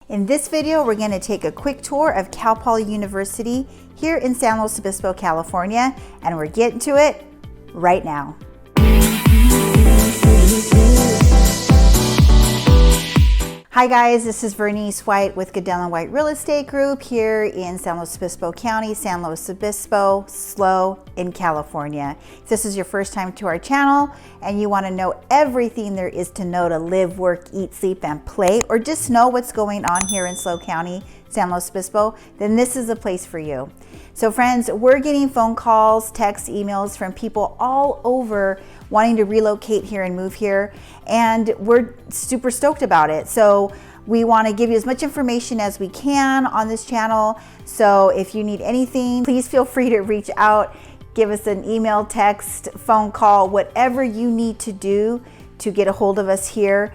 In this video, we're going to take a quick tour of Cal Poly University here in San Luis Obispo, California, and we're getting to it right now. Hi guys, this is Verenice White with Goodell and White Real Estate Group here in San Luis Obispo County, San Luis Obispo, SLO in California. If this is your first time to our channel and you want to know everything there is to know to live, work, eat, sleep, and play, or just know what's going on here in SLO County, San Luis Obispo, then this is a place for you. So friends, we're getting phone calls, texts, emails from people all over wanting to relocate here and move here, and we're super stoked about it. So we want to give you as much information as we can on this channel. So if you need anything, please feel free to reach out, give us an email, text, phone call, whatever you need to do to get a hold of us here,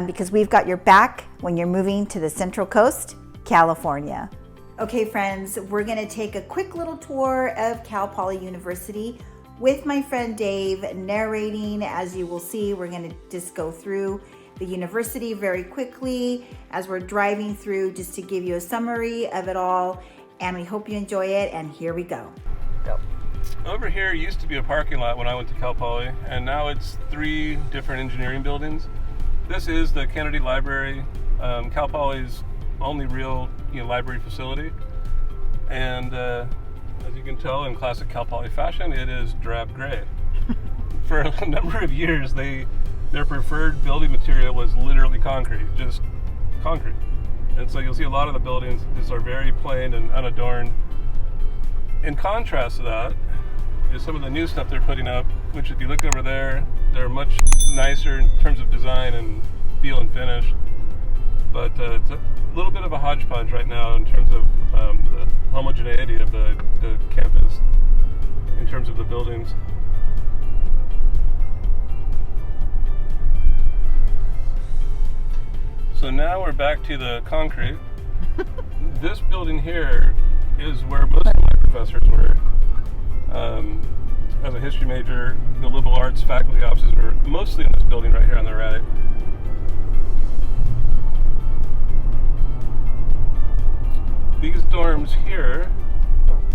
because we've got your back when you're moving to the Central Coast, California. Okay friends, we're going to take a quick little tour of Cal Poly University with my friend Dave narrating. As you will see, we're going to just go through the university very quickly as we're driving through, just to give you a summary of it all, and we hope you enjoy it, and here we go. Yep. Over here used to be a parking lot when I went to Cal Poly, and now it's 3 different engineering buildings. This is the Kennedy Library, Cal Poly's only real library facility, and as you can tell in classic Cal Poly fashion, it is drab gray. For a number of years, their preferred building material was literally concrete, just concrete. And so you'll see a lot of the buildings just are very plain and unadorned. In contrast to that is some of the new stuff they're putting up, which if you look over there, they're much nicer in terms of design and feel and finish. But it's a little bit of a hodgepodge right now in terms of the homogeneity of the campus, in terms of the buildings. So now we're back to the concrete. This building here is where most of my professors were. As a history major, the liberal arts faculty offices were mostly in this building right here on the right. These dorms here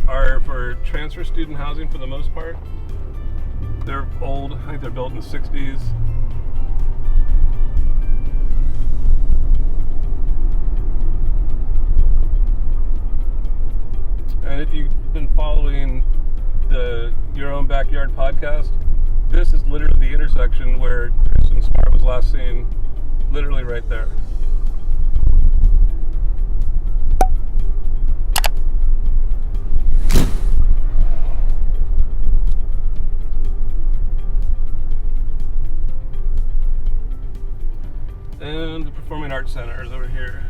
are for transfer student housing for the most part. They're old, I think they're built in the 60s. And if you've been following the Your Own Backyard podcast, this is literally the intersection where Kristen Smart was last seen, literally right there. And the Performing Arts Center is over here.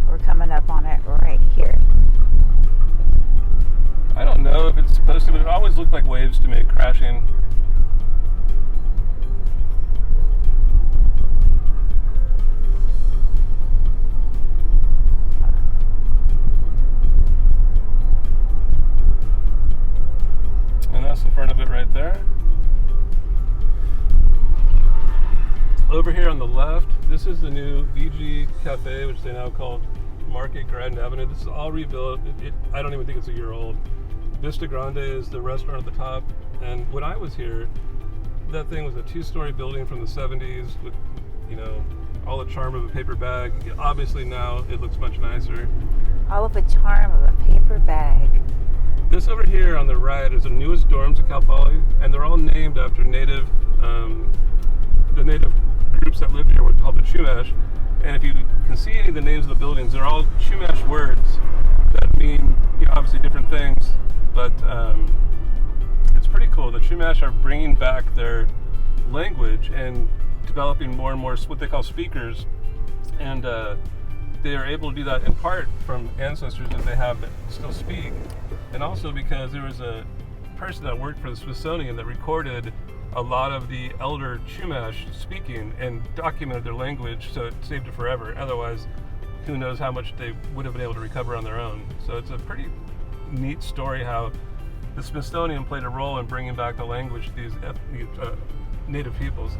We're coming up on it right here. I don't know if it's supposed to, but it always looked like waves to me, crashing. And that's the front of it right there. Over here on the left, this is the new VG Cafe, which they now call Market Grand Avenue. This is all rebuilt. I don't even think it's a year old. Vista Grande is the restaurant at the top. And when I was here, that thing was a 2-story building from the 70s with, all the charm of a paper bag. Obviously now it looks much nicer. All of the charm of a paper bag. This over here on the right is the newest dorms at Cal Poly, and they're all named after the native groups that lived here were called the Chumash. And if you can see any of the names of the buildings, they're all Chumash words that mean obviously different things, but it's pretty cool. The Chumash are bringing back their language and developing more and more what they call speakers, and they are able to do that in part from ancestors that they have that still speak, and also because there was a person that worked for the Smithsonian that recorded a lot of the elder Chumash speaking and documented their language, so it saved it forever. Otherwise, who knows how much they would have been able to recover on their own. So it's a pretty neat story how the Smithsonian played a role in bringing back the language to these native peoples.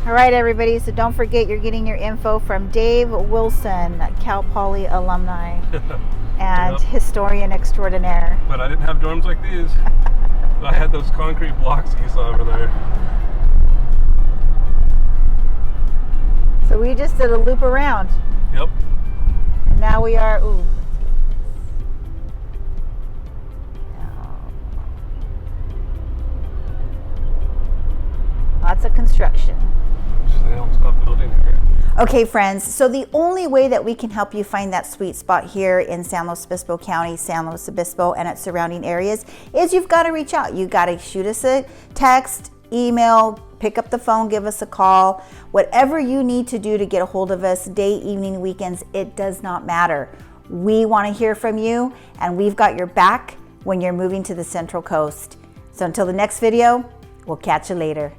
All right, everybody, so don't forget you're getting your info from Dave Wilson, Cal Poly alumni and historian extraordinaire. But I didn't have dorms like these. I had those concrete blocks that you saw over there. So we just did a loop around. Yep. And now we are, ooh. Lots of construction. They don't stop building here. Okay, friends, so the only way that we can help you find that sweet spot here in San Luis Obispo County, San Luis Obispo, and its surrounding areas is you've got to reach out. You got to shoot us a text, email, pick up the phone, give us a call. Whatever you need to do to get a hold of us, day, evening, weekends, it does not matter. We want to hear from you, and we've got your back when you're moving to the Central Coast. So until the next video, we'll catch you later.